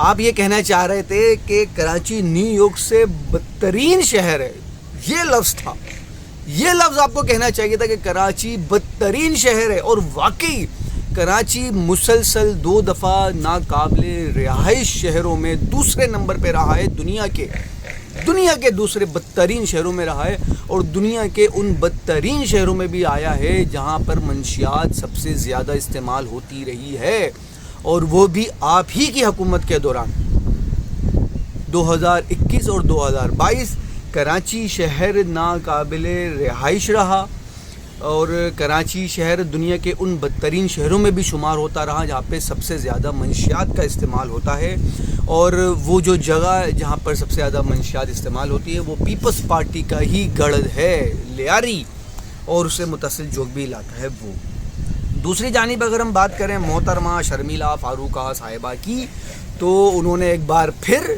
آپ یہ کہنا چاہ رہے تھے کہ کراچی نیو یارک سے بدترین شہر ہے، یہ لفظ تھا، یہ لفظ آپ کو کہنا چاہیے تھا کہ کراچی بدترین شہر ہے. اور واقعی کراچی مسلسل 2 دفعہ ناقابل رہائش شہروں میں دوسرے نمبر پہ رہا ہے، دنیا کے دوسرے بدترین شہروں میں رہا ہے، اور دنیا کے ان بدترین شہروں میں بھی آیا ہے جہاں پر منشیات سب سے زیادہ استعمال ہوتی رہی ہے، اور وہ بھی آپ ہی کی حکومت کے دوران. 2021 اور 2022 کراچی شہر ناقابل رہائش رہا، اور کراچی شہر دنیا کے ان بدترین شہروں میں بھی شمار ہوتا رہا جہاں پہ سب سے زیادہ منشیات کا استعمال ہوتا ہے. اور وہ جو جگہ جہاں پر سب سے زیادہ منشیات استعمال ہوتی ہے وہ پیپلز پارٹی کا ہی گڑھ ہے، لیاری، اور اسے متصل جو بھی علاقہ ہے وہ. دوسری جانب اگر ہم بات کریں محترمہ شرمیلا فاروقہ صاحبہ کی، تو انہوں نے ایک بار پھر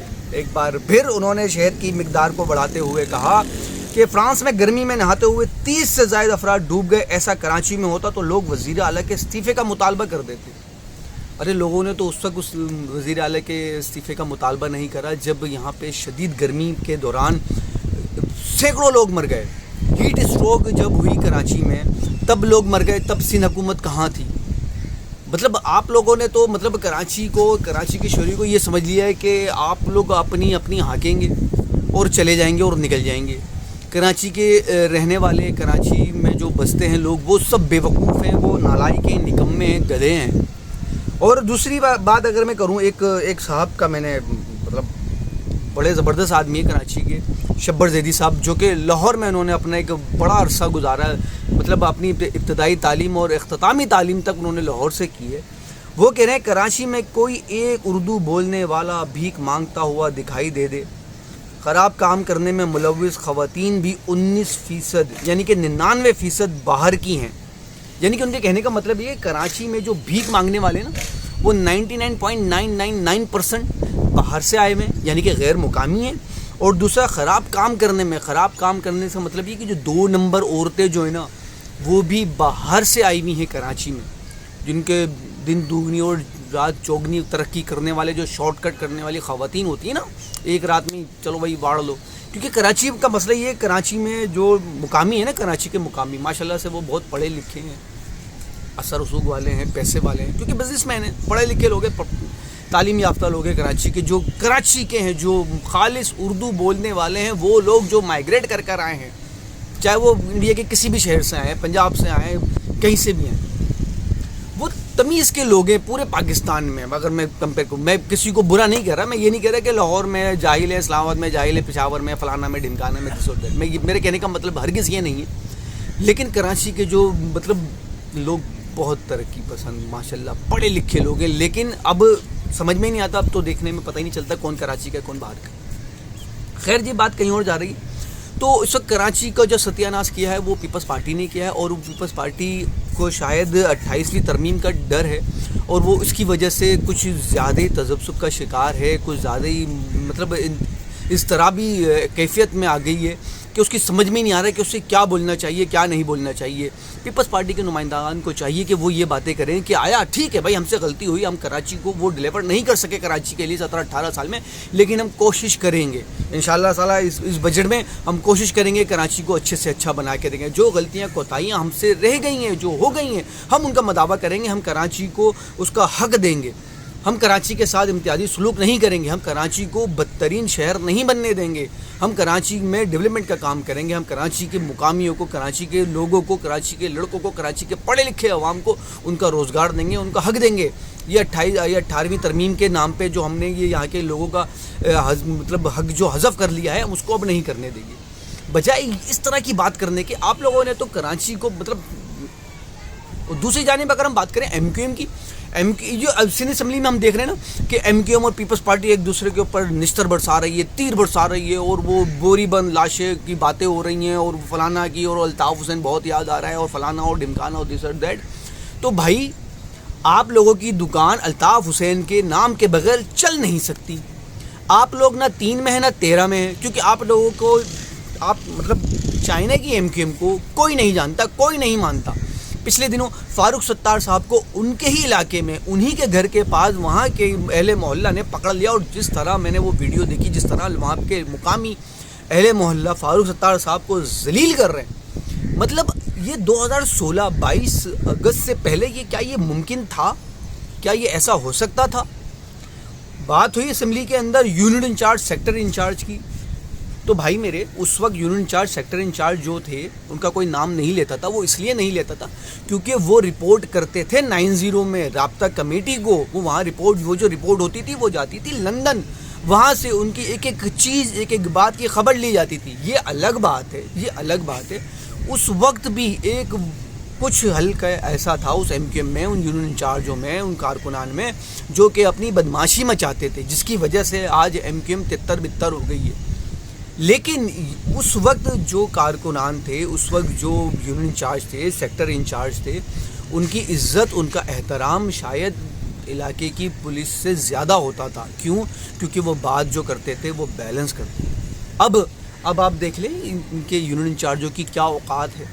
انہوں نے شہد کی مقدار کو بڑھاتے ہوئے کہا کہ فرانس میں گرمی میں نہاتے ہوئے 30 سے زائد افراد ڈوب گئے، ایسا کراچی میں ہوتا تو لوگ وزیر اعلیٰ کے استعفے کا مطالبہ کر دیتے. ارے لوگوں نے تو اس وقت اس وزیر اعلیٰ کے استعفے کا مطالبہ نہیں کرا جب یہاں پہ شدید گرمی کے دوران سینکڑوں لوگ مر گئے. ہیٹ اسٹروک جب ہوئی کراچی میں تب لوگ مر گئے، تب سندھ حکومت کہاں تھی؟ مطلب آپ لوگوں نے تو کراچی کے شہریوں کو یہ سمجھ لیا ہے کہ آپ لوگ اپنی ہانکیں گے اور چلے جائیں گے اور نکل جائیں گے. کراچی کے رہنے والے، کراچی میں جو بستے ہیں لوگ، وہ سب بے وقوف ہیں، وہ نالائق ہیں، نکمے ہیں، گدھے ہیں. اور دوسری بات اگر میں کروں، ایک صاحب کا میں نے بڑے زبردست آدمی ہے کراچی کے، شبر زیدی صاحب، جو کہ لاہور میں انہوں نے اپنا ایک بڑا عرصہ گزارا، اپنی ابتدائی تعلیم اور اختتامی تعلیم تک انہوں نے لاہور سے کی ہے. وہ کہہ رہے ہیں کراچی میں کوئی ایک اردو بولنے والا بھیک مانگتا ہوا دکھائی دے، خراب کام کرنے میں ملوث خواتین بھی 19% یعنی کہ 99% باہر کی ہیں. یعنی کہ ان کے کہنے کا مطلب یہ ہے کراچی میں جو بھیک مانگنے والے نا وہ 99.999% باہر سے آئے ہوئے ہیں، یعنی کہ غیر مقامی ہیں. اور دوسرا خراب کام کرنے سے مطلب یہ کہ جو 2 نمبر عورتیں جو ہیں نا وہ بھی باہر سے آئی ہوئی ہیں کراچی میں، جن کے دن دوگنی اور رات چوگنی ترقی کرنے والے، جو شارٹ کٹ کرنے والی خواتین ہوتی ہیں نا، ایک رات میں چلو بھائی واڑ لو. کیونکہ کراچی کا مسئلہ یہ ہے، کراچی میں جو مقامی ہے نا، کراچی کے مقامی ماشاءاللہ سے وہ بہت پڑھے لکھے ہیں، اثر رسوخ والے ہیں، پیسے والے ہیں، کیونکہ بزنس مین ہیں، پڑھے لکھے لوگ ہیں، تعلیم یافتہ لوگ ہیں کراچی کے، جو کراچی کے ہیں، جو خالص اردو بولنے والے ہیں، وہ لوگ جو مائیگریٹ کر آئے ہیں، چاہے وہ انڈیا کے کسی بھی شہر سے آئے ہیں، پنجاب سے آئے ہیں، کہیں سے بھی ہیں، وہ تمیز کے لوگ ہیں پورے پاکستان میں. اگر میں کمپیئر کروں، میں کسی کو برا نہیں کہہ رہا، میں یہ نہیں کہہ رہا کہ لاہور میں جاہل ہے، اسلام آباد میں جاہل ہے، پشاور میں فلانا میں ڈھمکانا میں میرے کہنے کا مطلب ہرگز یہ نہیں ہے. لیکن کراچی کے جو لوگ بہت ترقی پسند، ماشاءاللہ پڑھے لکھے لوگ ہیں، لیکن اب سمجھ میں نہیں آتا، اب تو دیکھنے میں پتہ ہی نہیں چلتا کون کراچی کا کون باہر کا. خیر یہ بات کہیں اور جا رہی. تو اس وقت کراچی کا جو ستیہ ناش کیا ہے وہ پیپلز پارٹی نے کیا ہے، اور وہ پیپلز پارٹی کو شاید 28ویں ترمیم کا ڈر ہے، اور وہ اس کی وجہ سے کچھ زیادہ تذبذب کا شکار ہے، کچھ زیادہ ہی اضطرابی کیفیت میں آ گئی ہے کہ اس کی سمجھ میں نہیں آ رہا ہے کہ اسے کیا بولنا چاہیے، کیا نہیں بولنا چاہیے. پیپلز پارٹی کے نمائندگان کو چاہیے کہ وہ یہ باتیں کریں کہ آیا ٹھیک ہے بھائی، ہم سے غلطی ہوئی، ہم کراچی کو وہ ڈیلیور نہیں کر سکے کراچی کے لیے 17-18 سال میں، لیکن ہم کوشش کریں گے انشاءاللہ تعالیٰ اس بجٹ میں ہم کوشش کریں گے کراچی کو اچھے سے اچھا بنا کے دیں گے. جو غلطیاں کوتاہیاں ہم سے رہ گئی ہیں، جو ہو گئی ہیں، ہم ان کا مداوع کریں گے، ہم کراچی کو اس کا حق دیں گے. ہم کراچی کے ساتھ امتیازی سلوک نہیں کریں گے، ہم کراچی کو بدترین شہر نہیں بننے دیں گے، ہم کراچی میں ڈیولپمنٹ کا کام کریں گے، ہم کراچی کے مقامیوں کو، کراچی کے لوگوں کو، کراچی کے لڑکوں کو، کراچی کے پڑھے لکھے عوام کو ان کا روزگار دیں گے، ان کا حق دیں گے. یہ 18ویں ترمیم کے نام پہ جو ہم نے یہ یہاں کے لوگوں کا حق جو حذف کر لیا ہے، ہم اس کو اب نہیں کرنے دیں گے. بجائے اس طرح کی بات کرنے کے، آپ لوگوں نے تو کراچی کو دوسری جانب اگر ہم بات کریں ایم کیو ایم کی، جو سندھ اسمبلی میں ہم دیکھ رہے ہیں نا کہ ایم کیو ایم اور پیپلز پارٹی ایک دوسرے کے اوپر نشتر برسا رہی ہے، تیر برسا رہی ہے، اور وہ بوری بند لاشیں کی باتیں ہو رہی ہیں، اور فلانا کی، اور الطاف حسین بہت یاد آ رہا ہے، اور فلانا اور ڈھمکانا اور دس اور دیٹ. تو بھائی آپ لوگوں کی دکان الطاف حسین کے نام کے بغیر چل نہیں سکتی. آپ لوگ نہ 3 میں ہیں نہ 13 میں ہیں، کیونکہ آپ لوگوں کو چائنا کی ایم کیو ایم کو کوئی نہیں جانتا، کوئی نہیں مانتا. پچھلے دنوں فاروق ستار صاحب کو ان کے ہی علاقے میں انہی کے گھر کے پاس وہاں کے اہل محلہ نے پکڑ لیا, اور جس طرح میں نے وہ ویڈیو دیکھی, جس طرح وہاں کے مقامی اہل محلہ فاروق ستار صاحب کو ذلیل کر رہے ہیں. مطلب یہ 2016-22 اگست سے پہلے یہ ممکن تھا؟ کیا یہ ایسا ہو سکتا تھا؟ بات ہوئی اسمبلی کے اندر یونٹ انچارج, سیکٹر انچارج کی. تو بھائی میرے, اس وقت یونٹ انچارج, سیکٹر انچارج جو تھے ان کا کوئی نام نہیں لیتا تھا. وہ اس لیے نہیں لیتا تھا کیونکہ وہ رپورٹ کرتے تھے 90 میں رابطہ کمیٹی کو. وہ وہاں وہ جو رپورٹ ہوتی تھی وہ جاتی تھی لندن, وہاں سے ان کی ایک ایک چیز, ایک ایک بات کی خبر لی جاتی تھی. یہ الگ بات ہے. اس وقت بھی ایک کچھ حلقہ ایسا تھا اس ایم کیو ایم میں, ان یونٹ انچارجوں میں, ان کارکنان میں, جو کہ اپنی بدماشی مچاتے تھے, جس کی وجہ سے آج ایم کیو ایم تتر بتر ہو گئی ہے. لیکن اس وقت جو کارکنان تھے, اس وقت جو یونٹ انچارج تھے, سیکٹر انچارج تھے, ان کی عزت, ان کا احترام شاید علاقے کی پولیس سے زیادہ ہوتا تھا. کیوں؟ کیونکہ وہ بات جو کرتے تھے وہ بیلنس کرتے تھے. اب آپ دیکھ لیں ان کے یونٹ انچارجوں کی کیا اوقات ہے,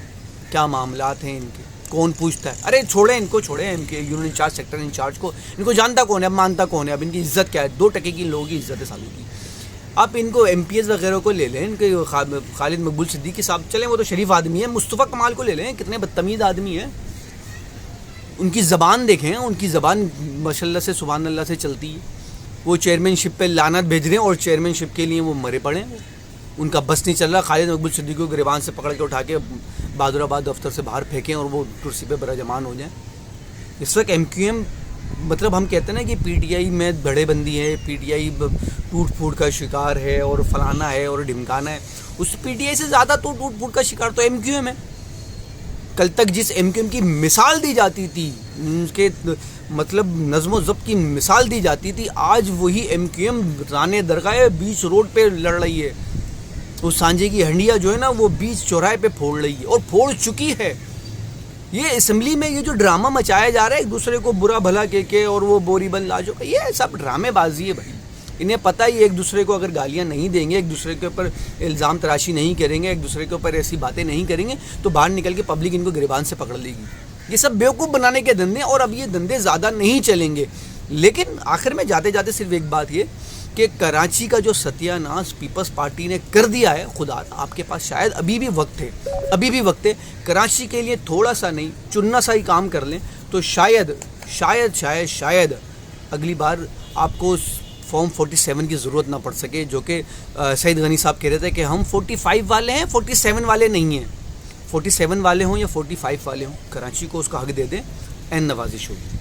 کیا معاملات ہیں ان کے, کون پوچھتا ہے؟ ارے چھوڑیں ان کو, چھوڑیں ان کے یونٹ انچارج, سیکٹر انچارج کو. ان کو جانتا کون ہے, اب مانتا کون ہے, اب ان کی عزت کیا ہے؟ 2% کی لوگوں کی عزت ہے سالوں کی. آپ ان کو ایم پی ایس وغیرہ کو لے لیں, ان کے خالد مقبول صدیقی صاحب, چلیں وہ تو شریف آدمی ہے. مصطفیٰ کمال کو لے لیں, کتنے بدتمیز آدمی ہیں. ان کی زبان دیکھیں, ان کی زبان ماشاء اللہ سے, سبحان اللہ سے چلتی ہے. وہ چیئرمین شپ پہ لعنت بھیج رہے ہیں اور چیئرمین شپ کے لیے وہ مرے پڑے ہیں. ان کا بس نہیں چل رہا. خالد مقبول صدیقی کو گریبان سے پکڑ کے اٹھا کے بہادر آباد دفتر سے باہر پھینکیں اور وہ کرسی پہ براجمان ہو جائیں. اس وقت ایم کیو ایم, مطلب ہم کہتے ہیں نا کہ پی ٹی آئی میں بڑے بندی ہے, پی ٹی آئی ٹوٹ پھوٹ کا شکار ہے اور فلانا ہے اور ڈھمکانا ہے. اس پی ٹی آئی سے زیادہ تو ٹوٹ پھوٹ کا شکار تو ایم کیو ایم ہے. کل تک جس ایم کیو ایم کی مثال دی جاتی تھی, اس کے مطلب نظم و ضبط کی مثال دی جاتی تھی, آج وہی ایم کیو ایم رانے درگاہ بیچ روڈ پہ لڑ رہی ہے. وہ سانجے کی ہنڈیا جو ہے نا, وہ بیچ چوراہے پہ پھوڑ رہی ہے اور پھوڑ چکی ہے. یہ اسمبلی میں یہ جو ڈرامہ مچایا جا رہا ہے ایک دوسرے کو برا بھلا کہہ کے, اور وہ بوری بل لاجو کا, یہ سب ڈرامے بازی ہے بھائی. انہیں پتہ ہی ایک دوسرے کو اگر گالیاں نہیں دیں گے, ایک دوسرے کے اوپر الزام تراشی نہیں کریں گے, ایک دوسرے کے اوپر ایسی باتیں نہیں کریں گے, تو باہر نکل کے پبلک ان کو گریبان سے پکڑ لے گی. یہ سب بیوقوف بنانے کے دندے, اور اب یہ دندے زیادہ نہیں چلیں گے. لیکن آخر میں جاتے جاتے صرف ایک بات یہ کہ کراچی کا جو ستیہ ناش پیپلز پارٹی نے کر دیا ہے, خدا آپ کے پاس شاید ابھی بھی وقت ہے, کراچی کے لیے تھوڑا سا نہیں, چننا سا ہی کام کر لیں, تو شاید اگلی بار آپ کو فارم 47 کی ضرورت نہ پڑ سکے, جو کہ سعید غنی صاحب کہہ رہے تھے کہ ہم 45 والے ہیں, 47 والے نہیں ہیں. 47 والے ہوں یا 45 والے ہوں, کراچی کو اس کا حق دے دیں. این نوازش ہوگی.